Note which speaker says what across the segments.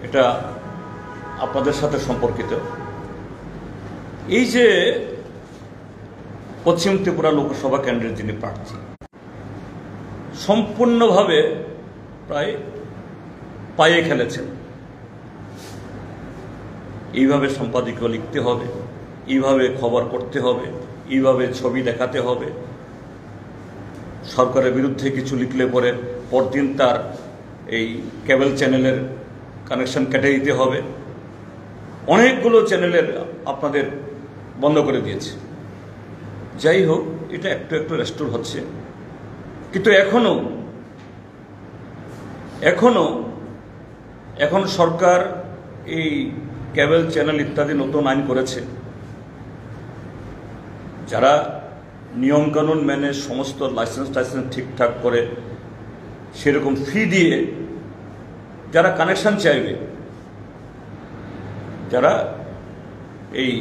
Speaker 1: এটা আপনাদের সাথে সম্পর্কিত। এই যে পশ্চিম ত্রিপুরা লোকসভা কেন্দ্রের যিনি প্রার্থী, সম্পূর্ণভাবে প্রায় পায়ে খেলেছেন। এইভাবে সম্পাদকীয় লিখতে হবে, এইভাবে খবর করতে হবে, এইভাবে ছবি দেখাতে হবে, সরকারের বিরুদ্ধে কিছু লিখলে পরে পরদিন তার এই কেবল চ্যানেলের কানেকশন কেটে দিতে হবে। অনেকগুলো চ্যানেলের আপনাদের বন্ধ করে দিয়েছে। যাই হোক, এটা একটু একটু রেস্টোর হচ্ছে, কিন্তু এখন সরকার এই কেবল চ্যানেল ইত্যাদি নতুন আইন করেছে। যারা নিয়মকানুন মেনে সমস্ত লাইসেন্স ঠিকঠাক করে সেরকম ফি দিয়ে যারা কানেকশন চাইবে, যারা এই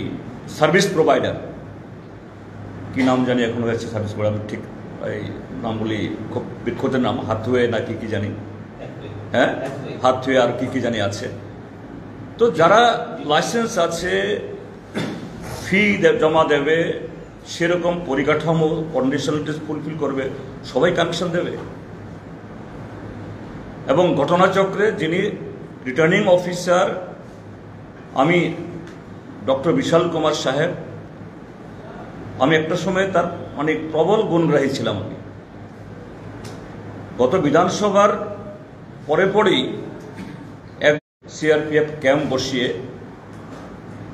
Speaker 1: সার্ভিস প্রোভাইডার, কি নাম জানি এখন হয়েছে সার্ভিস প্রোভাইডার, ঠিক এই নামগুলি খুব বিখ্যাত নাম, হাতওয়ে না কি জানি, হ্যাঁ হাতওয়ে আর কি জানি আছে। তো যারা লাইসেন্স আছে, ফি জমা দেবে, সেরকম পরিকাঠামো কন্ডিশনালিটিস ফুলফিল করবে, সবাই কানেকশন দেবে। এবং ঘটনাচক্রে যিনি রিটার্নিং অফিসার, আমি ডক্টর বিশাল কুমার সাহেব, আমি একটা সময় তার অনেক প্রবল গুণগ্রাহী ছিলাম। আমি গত বিধানসভার পরেই এক সিআরপিএফ ক্যাম্প বসিয়ে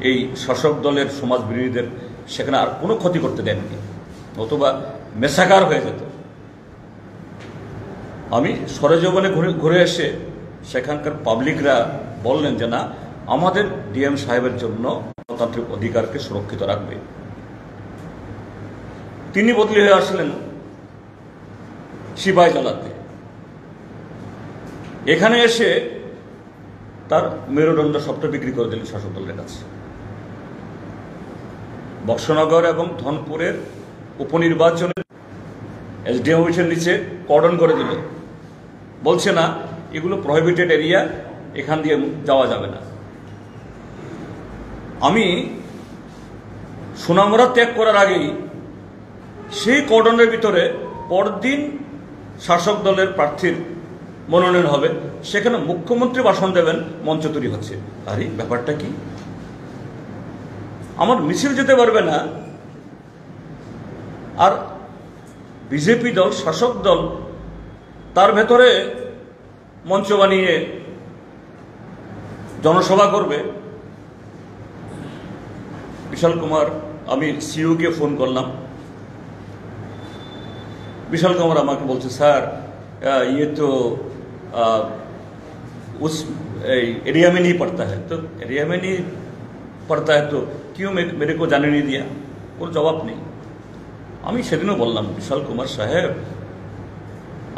Speaker 1: এই শাসক দলের সমাজ বিরোধীদের সেখানে আর কোনো ক্ষতি করতে দেননি, নতুবা মেসাকার হয়ে যেত। আমি সরেজগনে ঘুরে এসে সেখানকার পাবলিকরা বললেন যে না, আমাদের ডিএম সাহেবের জন্য গণতান্ত্রিক অধিকারকে সুরক্ষিত রাখবে। তিনি বদলি হয়ে আসলেন সিপাহীজলাতে। এখানে এসে তার মেরুদণ্ড সবটা বিক্রি করে দিলেন শাসক দলের কাছে। বক্সনগর এবং ধনপুরের উপনির্বাচনে এসডিএম অফিসের নিচে কর্ডন করে দিল, বলছে না এগুলো প্রহিবিটেড এরিয়া, এখান দিয়ে যাওয়া যাবে না। আমি সোনামুড়া ত্যাগ করার আগেই সেই কর্ডনের ভিতরে পরদিন শাসক দলের প্রার্থীর মনোনয়ন হবে, সেখানে মুখ্যমন্ত্রী ভাষণ দেবেন, মঞ্চ তৈরি হচ্ছে। আরে ব্যাপারটা কি? আমার মিছিল যেতে পারবে না, আর বিজেপি দল, শাসক দল, তার ভেতরে মঞ্চ বানিয়ে জনসভা করবে। বিশাল কুমার, আমি সিইওকে ফোন করলাম, विशाल कुमार আমাকে বলছে, স্যার ये तो उस एरिया में नहीं पड़ता है, तो एरिया में नहीं पड़ता है तो क्यों मेरे को जाने नहीं दिया? কোনো জবাব নেই। আমি সেদিনও বললাম, বিশাল কুমার সাহেব,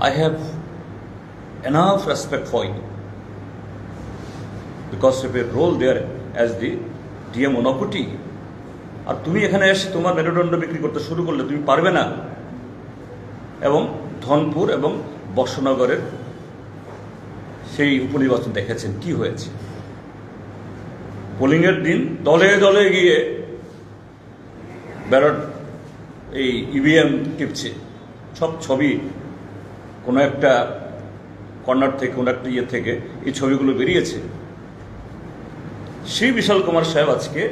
Speaker 1: I have enough respect for you because of your role there as the DM Onakoti, আর তুমি এখানে এসে তোমার মেরুদণ্ড বিক্রি করতে শুরু করলে তুমি পারবে না। এবং ধনপুর এবং বক্সনগরের সেই উপনির্বাচন দেখেছেন কি হয়েছে। পোলিংয়ের দিন দলে দলে গিয়ে ব্যালট এই ইভিএম টিপছে, সব ছবি কোনো একটা কর্নার থেকে, কোনো একটা ইয়ে থেকে এই ছবিগুলো বেরিয়েছে। সেই বিশাল কুমার সাহেব আজকে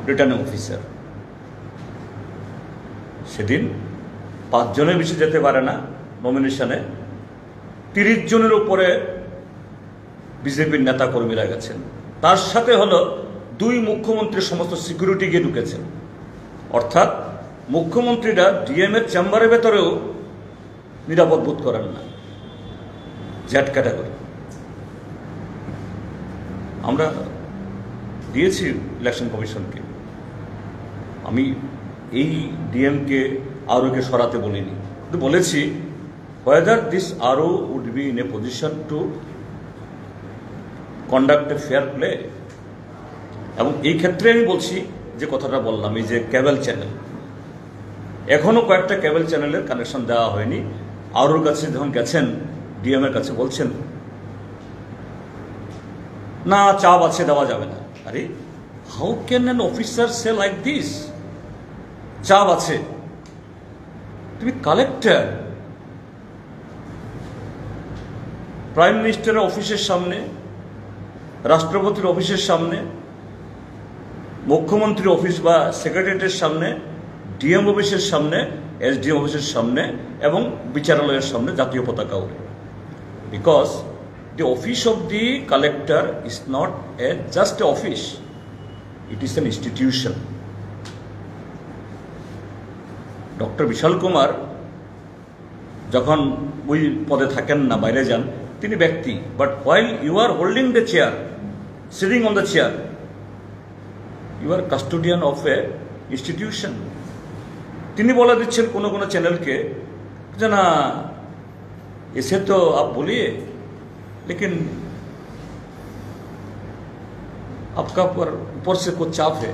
Speaker 1: রিটার্নিং অফিসার। সেদিন 5 জনের বেশি যেতে পারে না নমিনেশনে, 30 জনের উপরে বিজেপির নেতা কর্মীরা গেছেন। তার সাথে হলো 2 মুখ্যমন্ত্রীর সমস্ত সিকিউরিটি গিয়ে ঢুকেছেন। অর্থাৎ মুখ্যমন্ত্রীরা ডিএম এর চেম্বারের ভেতরেও নিরাপদ বোধ করেন না, জ্যাট ক্যাটাগরি। আমরা দিয়েছি ইলেকশন কমিশনকে, আমি এই ডিএমকে আরওকে সরাতে বলিনি, কিন্তু বলেছি whether this RO would be in a position to conduct a fair play। এবং এই ক্ষেত্রে আমি বলছি যে কথাটা বললাম, এই যে কেবল চ্যানেল, এখনো কয়েকটা কেবল চ্যানেলের কানেকশন দেওয়া হয়নি। আরওর কাছে যখন গেছেন, ডিএম এর কাছে বলছেন না চাপ আছে দেওয়া যাবে না। আরে how can an officer say like this? চাপ আছে, তুমি কালেক্টর, প্রাইম মিনিস্টারের অফিসের সামনে, রাষ্ট্রপতির অফিসের সামনে, মুখ্যমন্ত্রীর অফিস বা সেক্রেটারিয়েটের সামনে, ডিএম অফিসের সামনে, এসডিএম অফিসের সামনে এবং বিচারালয়ের সামনে জাতীয় পতাকা ওড়ে। Because the office of the collector is not just an office, it is an institution. Doctor Vishal Kumar যখন ওই পদে থাকেন না, বাইরে যান, তিনি ব্যক্তি, but while you are holding the chair, sitting on the chair, you are custodian of a institution. তিনি বলে দিচ্ছেন কোনো কোনো চ্যানেলকে যে না এসে তো आप बोलिए लेकिन आपका ऊपर से कुछ चाप है।